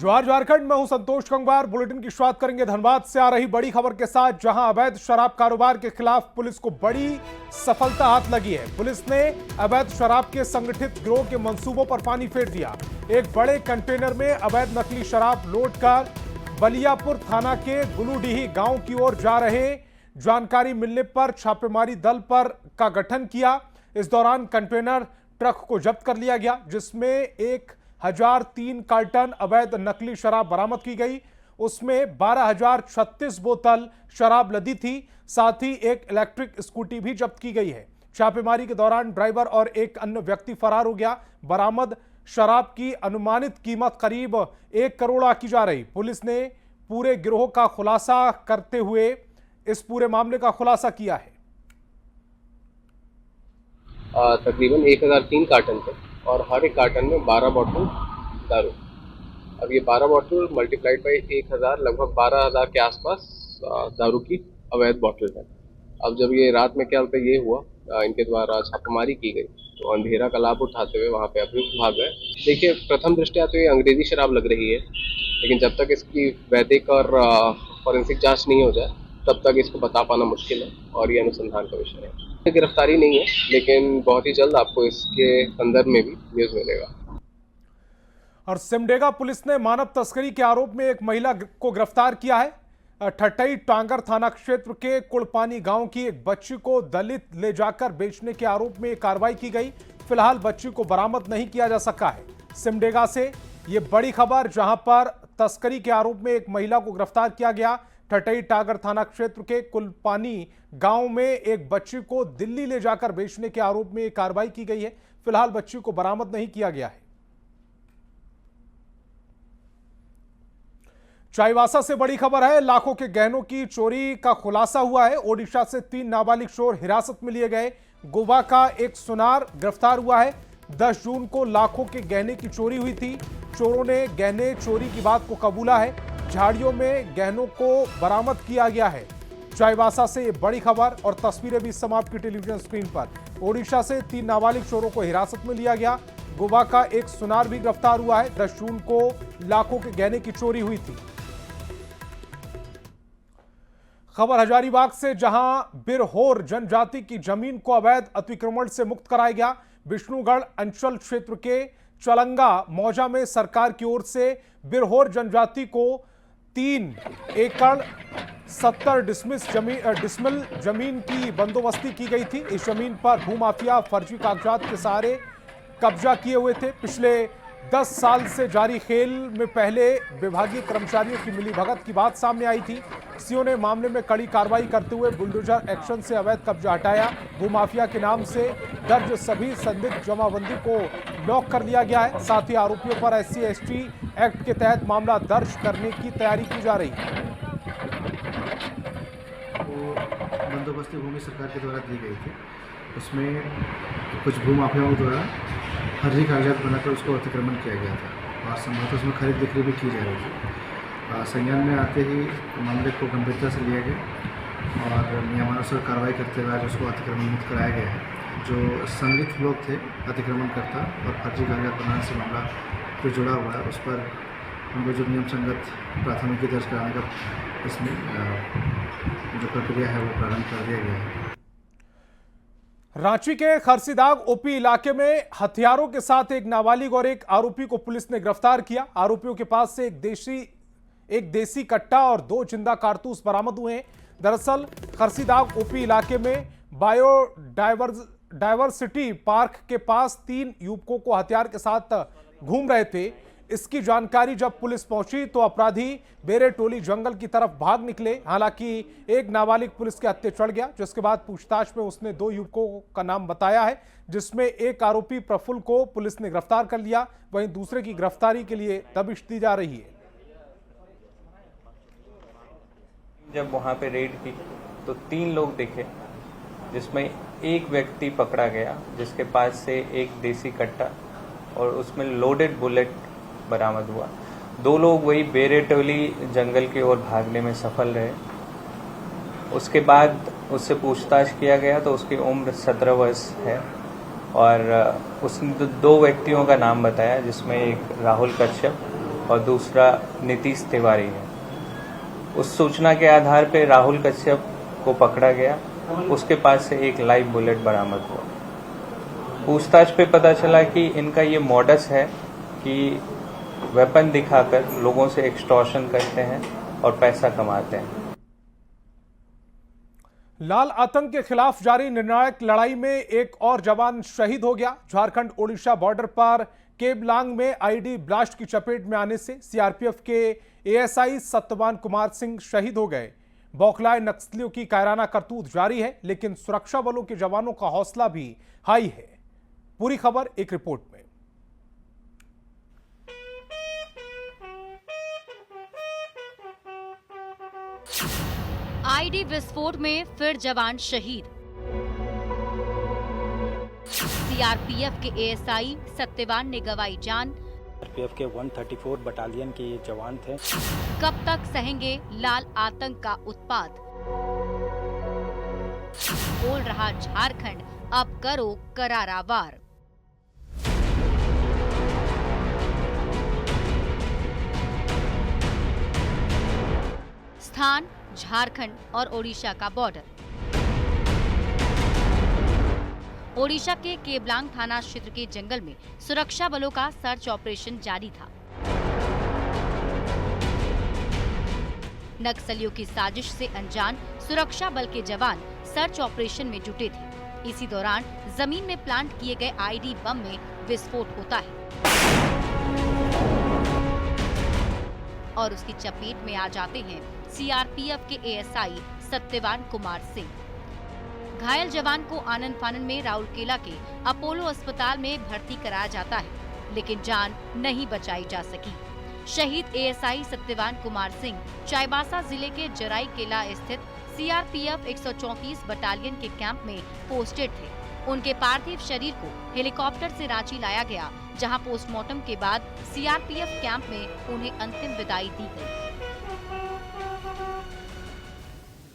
जवाहर झारखंड में हूं संतोष गंगवार। बुलेटिन की शुरुआत करेंगे धनबाद से आ रही बड़ी खबर के साथ, जहां अवैध शराब कारोबार के खिलाफ पुलिस को बड़ी सफलता हाथ लगी है। पुलिस ने अवैध शराब के संगठित गिरोह के मंसूबों पर पानी फेर दिया। एक बड़े कंटेनर में अवैध नकली शराब लोड कर बलियापुर थाना के गुलूडीही गांव की ओर जा रहे जानकारी मिलने पर छापेमारी दल का गठन किया। इस दौरान कंटेनर ट्रक को जब्त कर लिया गया, जिसमें 1003 कार्टन अवैध नकली शराब बरामद की गई। उसमें 12,036 बोतल शराब लदी थी। साथ ही एक इलेक्ट्रिक स्कूटी भी जब्त की गई है। छापेमारी के दौरान ड्राइवर और एक अन्य व्यक्ति फरार हो गया। बरामद शराब की अनुमानित कीमत करीब 1 करोड़ आंकी जा रही। पुलिस ने पूरे गिरोह का खुलासा करते हुए इस पूरे मामले का खुलासा किया है। तकरीबन 1003 कार्टन थे और हर एक कार्टन में 12 बॉटल दारू। अब ये 12 बॉटल मल्टीप्लाइड बाई 1000 लगभग 12,000 के आसपास दारू की अवैध बॉटल है। अब जब ये रात में क्या होता है, ये हुआ इनके द्वारा छापेमारी की गई तो अंधेरा का लाभ उठाते हुए वहाँ पे अभियुक्त भाग गए। देखिए, प्रथम दृष्टया तो ये अंग्रेजी शराब लग रही है, लेकिन जब तक इसकी वैदिक और फॉरेंसिक जाँच नहीं हो जाए तब तक इसको बता पाना मुश्किल है और ये अनुसंधान का विषय है। गिरफ्तारी नहीं है, लेकिन बहुत ही जल्द आपको इसके संदर्भ में भी न्यूज मिलेगा। और सिमडेगा पुलिस ने मानव तस्करी के आरोप में एक महिला को गिरफ्तार किया है। ठट्टई टांगर थाना क्षेत्र के कुड़पानी गांव की एक बच्ची को दलित ले जाकर बेचने के आरोप में कार्रवाई की गई। फिलहाल बच्ची को बरामद नहीं किया जा सका है। सिमडेगा से यह बड़ी खबर, जहां पर तस्करी के आरोप में एक महिला को गिरफ्तार किया गया। ठट्टई टांगर थाना क्षेत्र के कुलपानी गांव में एक बच्ची को दिल्ली ले जाकर बेचने के आरोप में कार्रवाई की गई है। फिलहाल बच्ची को बरामद नहीं किया गया है। चाईबासा से बड़ी खबर है। लाखों के गहनों की चोरी का खुलासा हुआ है। ओडिशा से 3 नाबालिग चोर हिरासत में लिए गए। गोवा का एक सुनार गिरफ्तार हुआ है। 10 जून को लाखों के गहने की चोरी हुई थी। चोरों ने गहने चोरी की बात को कबूला है। झाड़ियों में गहनों को बरामद किया गया है। चाईबासा से ये बड़ी खबर और तस्वीरें भी इस समय आपकी टेलीविजन स्क्रीन पर। ओडिशा से 3 नाबालिग चोरों को हिरासत में लिया गया। गोवा का एक सुनार भी गिरफ्तार हुआ है। 10 जून को लाखों के गहने की चोरी हुई थी। खबर हजारीबाग से, जहां बिरहोर जनजाति की जमीन को अवैध अतिक्रमण से मुक्त कराया गया। विष्णुगढ़ अंचल क्षेत्र के चलंगा मौजा में सरकार की ओर से बिरहोर जनजाति को 3 एकड़ 70 डिसमिल जमीन की बंदोबस्ती की गई थी। इस जमीन पर भूमाफिया फर्जी कागजात के सहारे कब्जा किए हुए थे। पिछले 10 साल से जारी खेल में पहले विभागीय कर्मचारियों की मिलीभगत की बात सामने आई थी। सीओ ने मामले में कड़ी कार्रवाई करते हुए बुलडोजर एक्शन से अवैध कब्जा हटाया। भूमाफिया के नाम से दर्ज सभी संदिग्ध जमाबंदी को लॉक कर लिया गया है। साथ ही आरोपियों पर SC/ST एक्ट के तहत मामला दर्ज करने की तैयारी की जा रही है। बंदोबस्ती भूमि सरकार के द्वारा दी गई थी। उसमें कुछ भूमाफियाओं द्वारा फर्जी कागजात बनाकर उसको अतिक्रमण किया गया था और संभवतः उसमें खरीद बिक्री भी की जा रही थी। संज्ञान में आते ही मामले को गंभीरता से लिया गया और नियमानुसार कार्रवाई करते हुए आज उसको अतिक्रमण मुक्त कराया गया है। जो संदिग्ध लोग थे अतिक्रमणकर्ता और फर्जी कागजात बनाने से मामला जो जुड़ा हुआ है, उस पर उनको जो नियम संगत प्राथमिकी दर्ज कराने का इसमें जो प्रक्रिया है वो प्रारंभ कर दिया गया है। रांची के खरसीदाग ओपी इलाके में हथियारों के साथ एक नाबालिग और एक आरोपी को पुलिस ने गिरफ्तार किया। आरोपियों के पास से एक देसी कट्टा और 2 जिंदा कारतूस बरामद हुए हैं। दरअसल खरसीदाग ओपी इलाके में बायोडायवर्सिटी पार्क के पास 3 युवकों को हथियार के साथ घूम रहे थे। इसकी जानकारी जब पुलिस पहुंची तो अपराधी बेरे टोली जंगल की तरफ भाग निकले। हालांकि एक नाबालिग पुलिस के हत्थे चढ़ गया, जिसके बाद पूछताछ में उसने 2 युवकों का नाम बताया है, जिसमें एक आरोपी प्रफुल्ल को पुलिस ने गिरफ्तार कर लिया। वहीं दूसरे की गिरफ्तारी के लिए दबिश दी जा रही है। जब वहां पे रेड की तो 3 लोग दिखे, जिसमें एक व्यक्ति पकड़ा गया जिसके पास से एक देसी कट्टा और उसमें लोडेड बुलेट बरामद हुआ। 2 लोग वही बेरेटोली जंगल की ओर भागने में सफल रहे। उसके बाद उससे पूछताछ किया गया तो उसकी उम्र 17 वर्ष है और उसने 2 व्यक्तियों का नाम बताया, जिसमें एक राहुल कश्यप और दूसरा नीतीश तिवारी है। उस सूचना के आधार पर राहुल कश्यप को पकड़ा गया। उसके पास से एक लाइव बुलेट बरामद हुआ। पूछताछ पे पता चला कि इनका ये मॉडस है कि वेपन दिखाकर लोगों से एक्सटॉर्शन करते हैं और पैसा कमाते हैं। लाल आतंक के खिलाफ जारी निर्णायक लड़ाई में एक और जवान शहीद हो गया। झारखंड ओडिशा बॉर्डर पर केबलांग में आईडी ब्लास्ट की चपेट में आने से सीआरपीएफ के एएसआई सत्यवान कुमार सिंह शहीद हो गए। बौखलाए नक्सलियों की कायराना करतूत जारी है, लेकिन सुरक्षा बलों के जवानों का हौसला भी हाई है। पूरी खबर एक रिपोर्ट में। आईडी विस्फोट में फिर जवान शहीद। सीआरपीएफ के एएसआई सत्यवान ने गंवाई जान। सीआरपीएफ के 134 बटालियन के ये जवान थे। कब तक सहेंगे लाल आतंक का उत्पात? बोल रहा झारखंड, अब करो करारा वार। स्थान झारखंड और ओडिशा का बॉर्डर। ओडिशा के केबलांग थाना क्षेत्र के जंगल में सुरक्षा बलों का सर्च ऑपरेशन जारी था। नक्सलियों की साजिश से अनजान सुरक्षा बल के जवान सर्च ऑपरेशन में जुटे थे। इसी दौरान जमीन में प्लांट किए गए आईडी बम में विस्फोट होता है और उसकी चपेट में आ जाते हैं सीआरपीएफ के एएसआई सत्यवान कुमार सिंह। घायल जवान को आनन फानन में राउरकेला के अपोलो अस्पताल में भर्ती कराया जाता है, लेकिन जान नहीं बचाई जा सकी। शहीद एएसआई सत्यवान कुमार सिंह चाईबासा जिले के जराई केला स्थित सीआरपीएफ 134 बटालियन के कैंप में पोस्टेड थे। उनके पार्थिव शरीर को हेलीकॉप्टर से रांची लाया गया, जहां पोस्टमार्टम के बाद सीआरपीएफ कैंप में उन्हें अंतिम विदाई दी गई।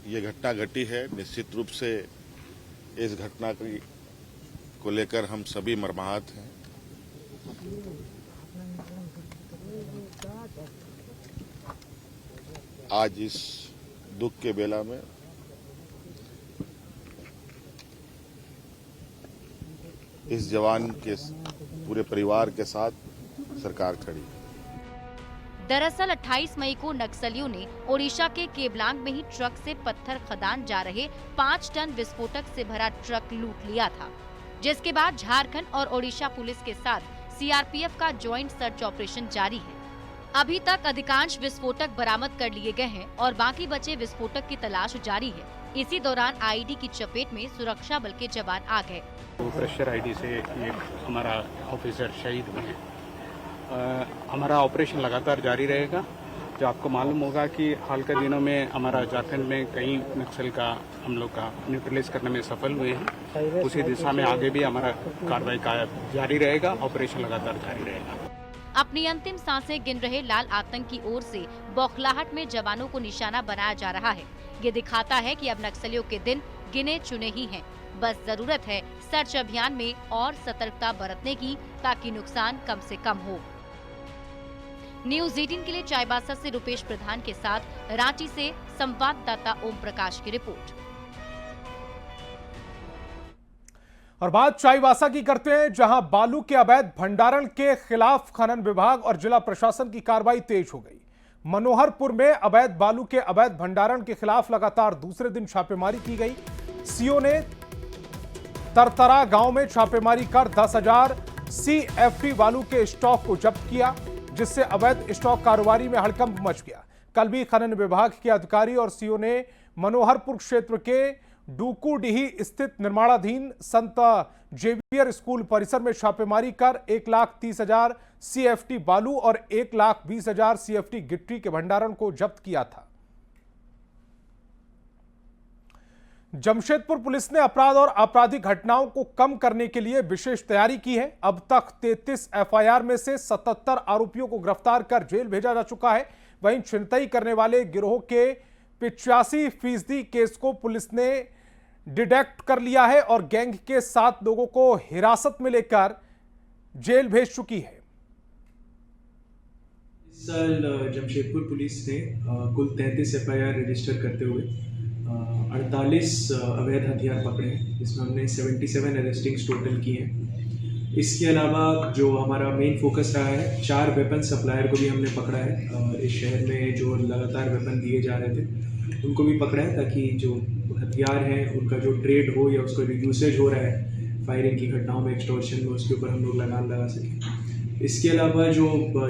ये घटना घटी है। निश्चित रूप से इस घटना को लेकर हम सभी मर्माहत हैं। आज इस दुख के बेला में इस जवान के पूरे परिवार के साथ सरकार खड़ी है। दरअसल 28 मई को नक्सलियों ने ओडिशा के केबलांग में ही ट्रक से पत्थर खदान जा रहे 5 टन विस्फोटक से भरा ट्रक लूट लिया था, जिसके बाद झारखंड और ओडिशा पुलिस के साथ सीआरपीएफ का ज्वाइंट सर्च ऑपरेशन जारी है। अभी तक अधिकांश विस्फोटक बरामद कर लिए गए हैं और बाकी बचे विस्फोटक की तलाश जारी है। इसी दौरान आईडी की चपेट में सुरक्षा बल के जवान आ गए। प्रेशर आईडी से एक हमारा ऑफिसर शहीद हुए। हमारा ऑपरेशन लगातार जारी रहेगा। जो आपको मालूम होगा कि हाल के दिनों में हमारा झारखंड में कई नक्सल का हम लोग का न्यूट्रलाइज करने में सफल हुए हैं। उसी दिशा में आगे भी हमारा कार्रवाई का जारी रहेगा। ऑपरेशन लगातार जारी रहेगा। अपनी अंतिम सांसें गिन रहे लाल आतंक की ओर से बौखलाहट में जवानों को निशाना बनाया जा रहा है। ये दिखाता है कि अब नक्सलियों के दिन गिने चुने ही हैं। बस जरूरत है सर्च अभियान में और सतर्कता बरतने की, ताकि नुकसान कम से कम हो। न्यूज़ 18 के लिए चाईबासा से रुपेश प्रधान के साथ रांची से संवाददाता ओम प्रकाश की रिपोर्ट। और बात चाईबासा की करते हैं, जहां बालू के अवैध भंडारण के खिलाफ खनन विभाग और जिला प्रशासन की कार्रवाई तेज हो गई। मनोहरपुर में अवैध बालू के अवैध भंडारण के खिलाफ लगातार दूसरे दिन छापेमारी की गई। सीओ ने तरतरा गांव में छापेमारी कर 10,000 CFT बालू के स्टॉक को जब्त किया, जिससे अवैध स्टॉक कारोबारी में हड़कंप मच गया। कल भी खनन विभाग के अधिकारी और सीओ ने मनोहरपुर क्षेत्र के डूकूडीही स्थित निर्माणाधीन संत जेवियर स्कूल परिसर में छापेमारी कर 1,30,000 CFT बालू और 1,20,000 CFT गिट्टी के भंडारण को जब्त किया था। जमशेदपुर पुलिस ने अपराध और आपराधिक घटनाओं को कम करने के लिए विशेष तैयारी की है। अब तक 33 FIR में से 77 आरोपियों को गिरफ्तार कर जेल भेजा जा चुका है। वहीं छिनतई करने वाले गिरोह के 85% केस को पुलिस ने डिटेक्ट कर लिया है और गैंग के 7 लोगों को हिरासत में लेकर जेल भेज चुकी है। इस साल जमशेदपुर पुलिस ने कुल 33 FIR रजिस्टर करते हुए 48 अवैध हथियार पकड़े हैं, जिसमें हमने 77 अरेस्टिंग्स टोटल किए हैं। इसके अलावा जो हमारा मेन फोकस रहा है, 4 वेपन सप्लायर को भी हमने पकड़ा है। इस शहर में जो लगातार वेपन दिए जा रहे थे उनको भी पकड़ा है, ताकि जो हथियार हैं उनका जो ट्रेड हो या उसका जो यूसेज हो रहा है फायरिंग की घटनाओं में, एक्सटॉर्शन में, उसके ऊपर हम लोग लगाम लगा सकें। इसके अलावा जो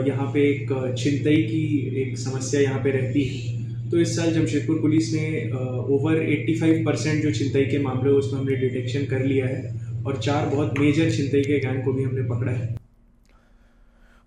यहाँ पे एक छिनतई की एक समस्या यहाँ पे रहती है, तो इस साल जमशेदपुर पुलिस ने ओवर 85% जो छिनतई के मामले उसमें हमने डिटेक्शन कर लिया है, और 4 बहुत मेजर छिनतई के गैंग को भी हमने पकड़ा है।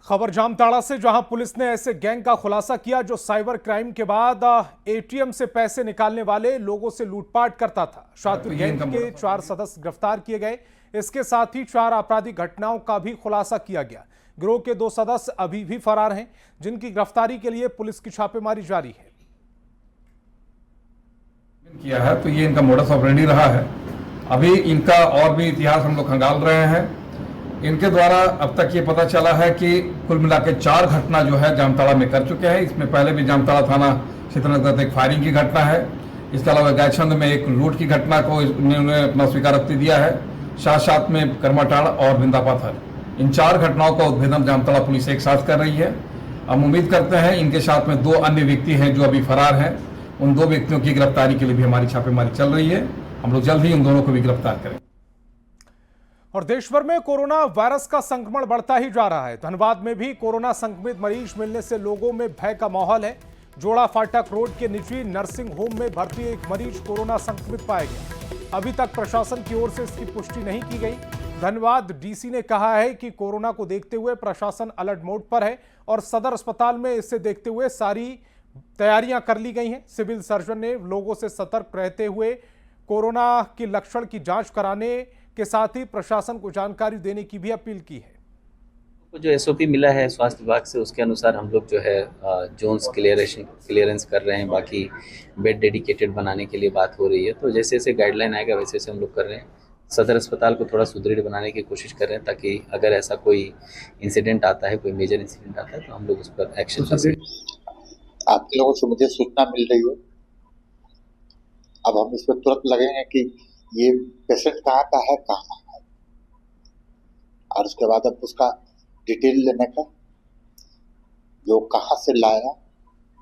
खबर जामताड़ा से, जहां पुलिस ने ऐसे गैंग का खुलासा किया जो साइबर क्राइम के बाद ATM से पैसे निकालने वाले लोगों से लूटपाट करता था। शातिर गैंग के 4 सदस्य गिरफ्तार किए गए। इसके साथ ही 4 आपराधिक घटनाओं का भी खुलासा किया गया। गिरोह के 2 सदस्य अभी भी फरार हैं, जिनकी गिरफ्तारी के लिए पुलिस की छापेमारी जारी है। किया है तो ये इनका मोडस ऑपरेंडी रहा है। अभी इनका और भी इतिहास हम लोग खंगाल रहे हैं। इनके द्वारा अब तक ये पता चला है कि कुल मिला के 4 घटना जो है जामताड़ा में कर चुके हैं। इसमें पहले भी जामताड़ा थाना क्षेत्र अंतर्गत एक फायरिंग की घटना है। इसके अलावा गायछंद में एक लूट की घटना को इन्होंने अपना स्वीकारोक्ति दिया है। साथ में कर्माटाड़ और बिंदापाथर, इन 4 घटनाओं का उद्भेदन जामताड़ा पुलिस एक साथ कर रही है। हम उम्मीद करते हैं इनके साथ में 2 अन्य व्यक्ति हैं जो अभी फरार हैं। उन 2 व्यक्तियों की गिरफ्तारी के लिए भी हमारी छापेमारी चल रही है। हम लोग जल्द ही उन दोनों को भी गिरफ्तार करेंगे। और देश भर में कोरोना वायरस का संक्रमण बढ़ता ही जा रहा है। धनबाद में भी कोरोना संक्रमित मरीज मिलने से लोगों में भय का माहौल है। जोड़ा फाटक रोड के निजी नर्सिंग होम में भर्ती एक मरीज कोरोना संक्रमित पाया गया। अभी तक प्रशासन की ओर से इसकी पुष्टि नहीं की गई। धनबाद डीसी ने कहा है कि कोरोना को देखते हुए प्रशासन अलर्ट मोड पर है और सदर अस्पताल में इसे देखते हुए सारी तैयारियां कर ली गई हैं। सिविल सर्जन ने लोगों से सतर्क रहते हुए कोरोना की लक्षण की जांच कराने के साथ ही प्रशासन को जानकारी देने की भी अपील की है। जो SOP मिला है स्वास्थ्य विभाग से, उसके अनुसार हम लोग जो है जोन्स क्लियरेंस कर रहे हैं। बाकी बेड डेडिकेटेड बनाने के लिए बात हो रही है। तो जैसे जैसे गाइडलाइन आएगा वैसे वैसे हम लोग कर रहे हैं। सदर अस्पताल को थोड़ा सुदृढ़ बनाने की कोशिश कर रहे हैं, ताकि अगर ऐसा कोई इंसिडेंट आता है, कोई मेजर इंसिडेंट आता है, तो हम लोग उस पर एक्शन ले सकें। आप लोगों से मुझे सूचना मिल रही है। अब हम इस पर तुरंत लगेंगे कि ये पेशेंट कहाँ का है, और उसके बाद अब उसका डिटेल लेने का, जो कहाँ से लाया,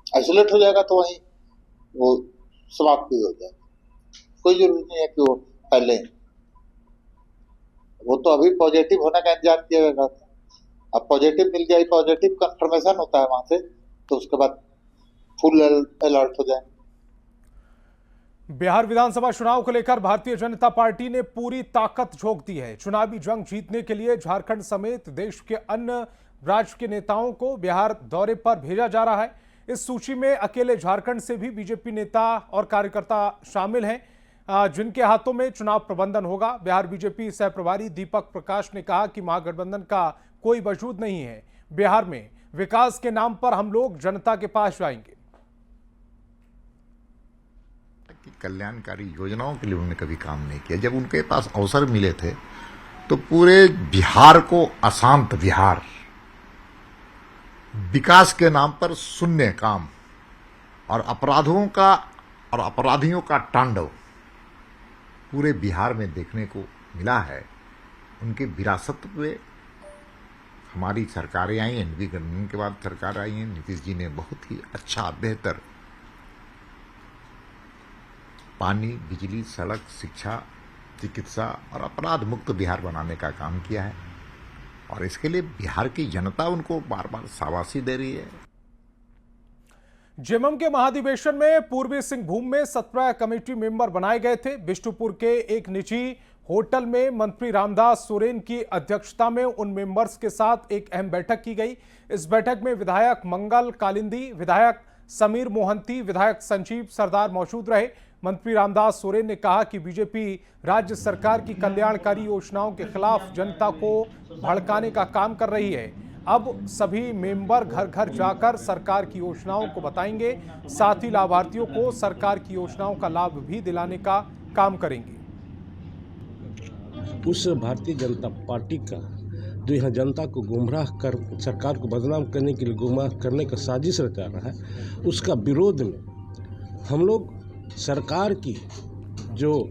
आइसोलेट हो जाएगा तो वहीं वो समाप्त भी हो जाएगा। कोई जरूरी नहीं है कि वो पहले, वो तो अभी पॉजिटिव होने का इंतजार किया जाएगा। अब पॉजिटिव मिल जाए, पॉजिटिव कंफर्मेशन होता है वहां से, तो उसके बाद फुल अलर्ट हो जाए। बिहार विधानसभा चुनाव को लेकर भारतीय जनता पार्टी ने पूरी ताकत झोंक दी है। चुनावी जंग जीतने के लिए झारखंड समेत देश के अन्य राज्य के नेताओं को बिहार दौरे पर भेजा जा रहा है। इस सूची में अकेले झारखंड से भी बीजेपी नेता और कार्यकर्ता शामिल हैं, जिनके हाथों में चुनाव प्रबंधन होगा। बिहार बीजेपी सह प्रभारी दीपक प्रकाश ने कहा कि महागठबंधन का कोई वजूद नहीं है। बिहार में विकास के नाम पर हम लोग जनता के पास जाएंगे। कल्याणकारी योजनाओं के लिए उन्होंने कभी काम नहीं किया। जब उनके पास अवसर मिले थे तो पूरे बिहार को अशांत बिहार, विकास के नाम पर शून्य काम और अपराधियों का तांडव पूरे बिहार में देखने को मिला है। उनके विरासत में हमारी सरकारें आई, एनडीए गठबंधन के बाद सरकार आई है। नीतीश जी ने बहुत ही अच्छा, बेहतर पानी, बिजली, सड़क, शिक्षा, चिकित्सा और अपराध मुक्त बिहार बनाने का काम किया है, और इसके लिए बिहार की जनता उनको बार बार शाबाशी दे रही है। जेएमएम के महाधिवेशन में पूर्वी सिंहभूम में 17 कमेटी मेंबर बनाए गए थे। बिष्टुपुर के एक निजी होटल में मंत्री रामदास सोरेन की अध्यक्षता में उन मेंबर्स के साथ एक अहम बैठक की गई। इस बैठक में विधायक मंगल कालिंदी, विधायक समीर मोहंती, विधायक संजीव सरदार मौजूद रहे। मंत्री रामदास सोरेन ने कहा कि बीजेपी राज्य सरकार की कल्याणकारी योजनाओं के खिलाफ जनता को भड़काने का काम कर रही है। अब सभी मेंबर घर घर जाकर सरकार की योजनाओं को बताएंगे, साथ ही लाभार्थियों को सरकार की योजनाओं का लाभ भी दिलाने का काम करेंगे। उस भारतीय जनता पार्टी का जो यहाँ जनता को गुमराह कर सरकार को बदनाम करने के लिए गुमराह करने का साजिश रचा रहा है, उसका विरोध में हम लोग सरकार की जो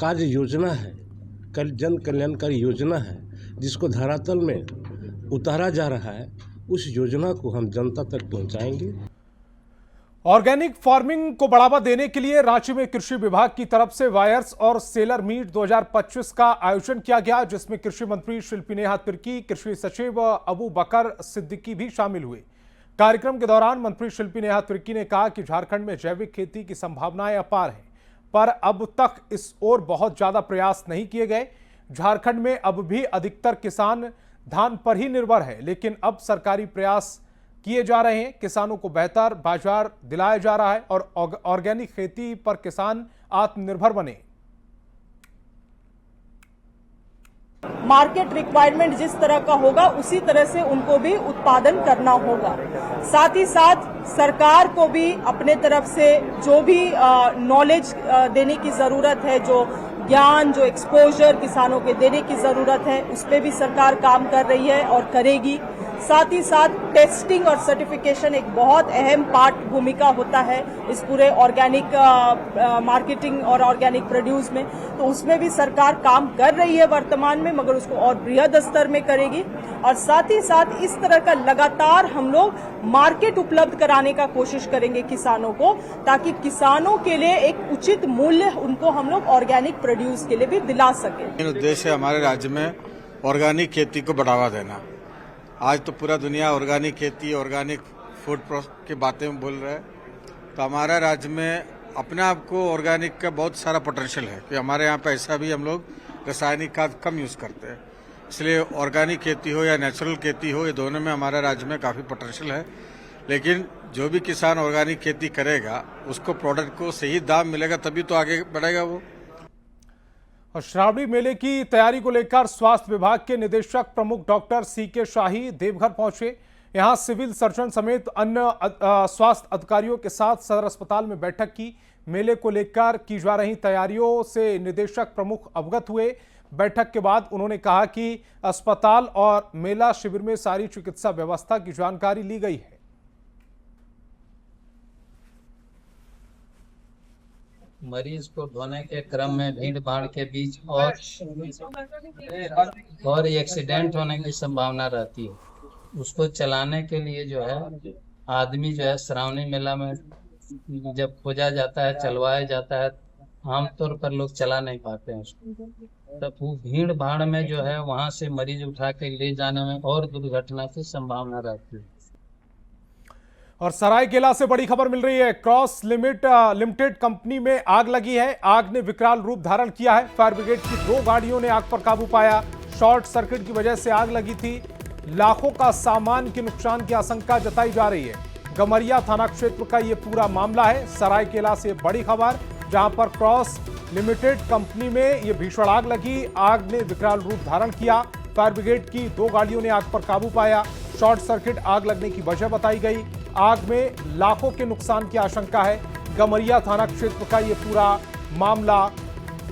कार्य योजना है, जन कल्याणकारी योजना है, जिसको धरातल में उतारा जा रहा है, उस योजना को हम जनता तक पहुंचाएंगे। ऑर्गेनिक फार्मिंग को बढ़ावा देने के लिए रांची में कृषि विभाग की तरफ से वायर्स और सेलर मीट 2025 का आयोजन किया गया, जिसमें कृषि मंत्री शिल्पी नेहा तिर्की, कृषि सचिव अबू बकर सिद्दीकी भी शामिल हुए। कार्यक्रम के दौरान मंत्री शिल्पी नेहा तिर्की ने कहा कि झारखंड में जैविक खेती की संभावनाएं अपार हैं, पर अब तक इस ओर बहुत ज्यादा प्रयास नहीं किए गए। झारखंड में अब भी अधिकतर किसान धान पर ही निर्भर है, लेकिन अब सरकारी प्रयास किए जा रहे हैं, किसानों को बेहतर बाजार दिलाया जा रहा है और ऑर्गेनिक खेती पर किसान आत्मनिर्भर बने। मार्केट रिक्वायरमेंट जिस तरह का होगा उसी तरह से उनको भी उत्पादन करना होगा। साथ ही साथ सरकार को भी अपने तरफ से जो भी नॉलेज देने की जरूरत है, जो ज्ञान, जो एक्सपोजर किसानों के देने की जरूरत है, उस पर भी सरकार काम कर रही है और करेगी। साथ ही साथ टेस्टिंग और सर्टिफिकेशन एक बहुत अहम पार्ट भूमिका होता है इस पूरे ऑर्गेनिक मार्केटिंग और ऑर्गेनिक प्रोड्यूस में, तो उसमें भी सरकार काम कर रही है वर्तमान में, मगर उसको और बृहद स्तर में करेगी। और साथ ही साथ इस तरह का लगातार हम लोग मार्केट उपलब्ध कराने का कोशिश करेंगे किसानों को, ताकि किसानों के लिए एक उचित मूल्य उनको हम लोग ऑर्गेनिक प्रोड्यूस के लिए भी दिला सके। उद्देश्य है हमारे राज्य में ऑर्गेनिक खेती को बढ़ावा देना। आज तो पूरा दुनिया ऑर्गेनिक खेती, ऑर्गेनिक फूड की बातें बोल रहा है, तो हमारा राज्य में अपने आप को ऑर्गेनिक का बहुत सारा पोटेंशियल है कि हमारे यहाँ पे ऐसा भी हम लोग रासायनिक खाद कम यूज करते हैं, इसलिए ऑर्गेनिक खेती हो या नेचुरल खेती हो, ये दोनों में हमारे राज्य में काफी पोटेंशियल है। लेकिन जो भी किसान ऑर्गेनिक खेती करेगा उसको प्रोडक्ट को सही दाम मिलेगा, तभी तो आगे बढ़ेगा वो। और श्रावणी मेले की तैयारी को लेकर स्वास्थ्य विभाग के निदेशक प्रमुख डॉक्टर सीके शाही देवघर पहुंचे। यहां सिविल सर्जन समेत अन्य स्वास्थ्य अधिकारियों के साथ सदर अस्पताल में बैठक की। मेले को लेकर की जा रही तैयारियों से निदेशक प्रमुख अवगत हुए। बैठक के बाद उन्होंने कहा कि अस्पताल और मेला शिविर में सारी चिकित्सा व्यवस्था की जानकारी ली गई है। मरीज को ढोने के क्रम में भीड़ भाड़ के बीच और एक्सीडेंट होने की संभावना रहती है। उसको चलाने के लिए जो है आदमी जो है श्रावणी मेला में जब खोजा जाता है, चलवाया जाता है, आमतौर पर लोग चला नहीं पाते हैं उसको, तब वो भीड़ भाड़ में जो है वहां से मरीज उठा के ले जाने में और दुर्घटना की संभावना रहती है। और सरायकेला से बड़ी खबर मिल रही है। क्रॉस लिमिटेड कंपनी में आग लगी है। आग ने विकराल रूप धारण किया है। फायर ब्रिगेड की 2 गाड़ियों ने आग पर काबू पाया। शॉर्ट सर्किट की वजह से आग लगी थी। लाखों का सामान के नुकसान की आशंका जताई जा रही है। गमरिया थाना क्षेत्र का यह पूरा मामला है। सरायकेला से बड़ी खबर, जहां पर क्रॉस लिमिटेड कंपनी में यह भीषण आग लगी। आग ने विकराल रूप धारण किया। फायर ब्रिगेड की 2 गाड़ियों ने आग पर काबू पाया। शॉर्ट सर्किट आग लगने की वजह बताई गई। आग में लाखों के नुकसान की आशंका है। गमरिया थाना क्षेत्र का यह पूरा मामला।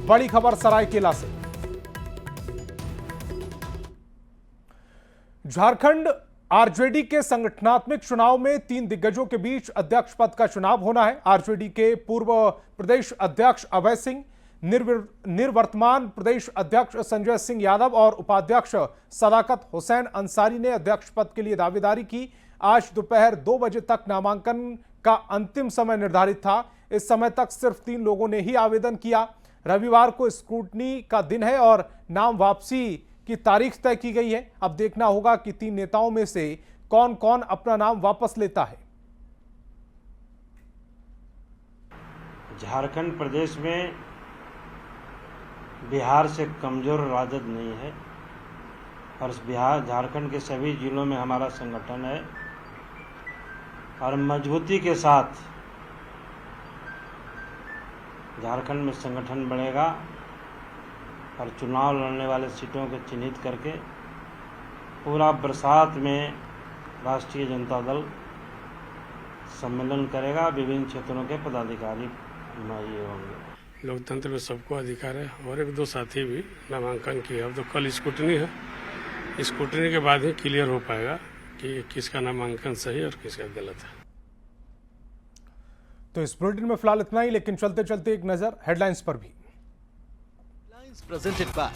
बड़ी खबर सरायकेला से। झारखंड आरजेडी के संगठनात्मक चुनाव में 3 दिग्गजों के बीच अध्यक्ष पद का चुनाव होना है। आरजेडी के पूर्व प्रदेश अध्यक्ष अभय सिंह, निर्वर्तमान प्रदेश अध्यक्ष संजय सिंह यादव और उपाध्यक्ष सदाकत हुसैन अंसारी ने अध्यक्ष पद के लिए दावेदारी की। आज दोपहर 2 बजे तक नामांकन का अंतिम समय निर्धारित था। इस समय तक सिर्फ 3 लोगों ने ही आवेदन किया। रविवार को स्क्रूटनी का दिन है और नाम वापसी की तारीख तय की गई है। अब देखना होगा कि 3 नेताओं में से कौन कौन अपना नाम वापस लेता है। झारखंड प्रदेश में बिहार से कमजोर राजद नहीं है और बिहार झारखंड के सभी जिलों में हमारा संगठन है और मजबूती के साथ झारखंड में संगठन बढ़ेगा और चुनाव लड़ने वाले सीटों को चिन्हित करके पूरा बरसात में राष्ट्रीय जनता दल सम्मेलन करेगा। विभिन्न क्षेत्रों के पदाधिकारी ये होंगे। लोकतंत्र में सबको अधिकार है और 1-2 साथी भी नामांकन किए। अब तो कल स्क्रूटनी है, स्क्रूटनी के बाद ही क्लियर हो पाएगा कि किसका नामांकन सही और किसका गलत है। तो इस बुलेटिन में फिलहाल इतना ही, लेकिन चलते चलते एक नजर हेडलाइंस पर भी। presented by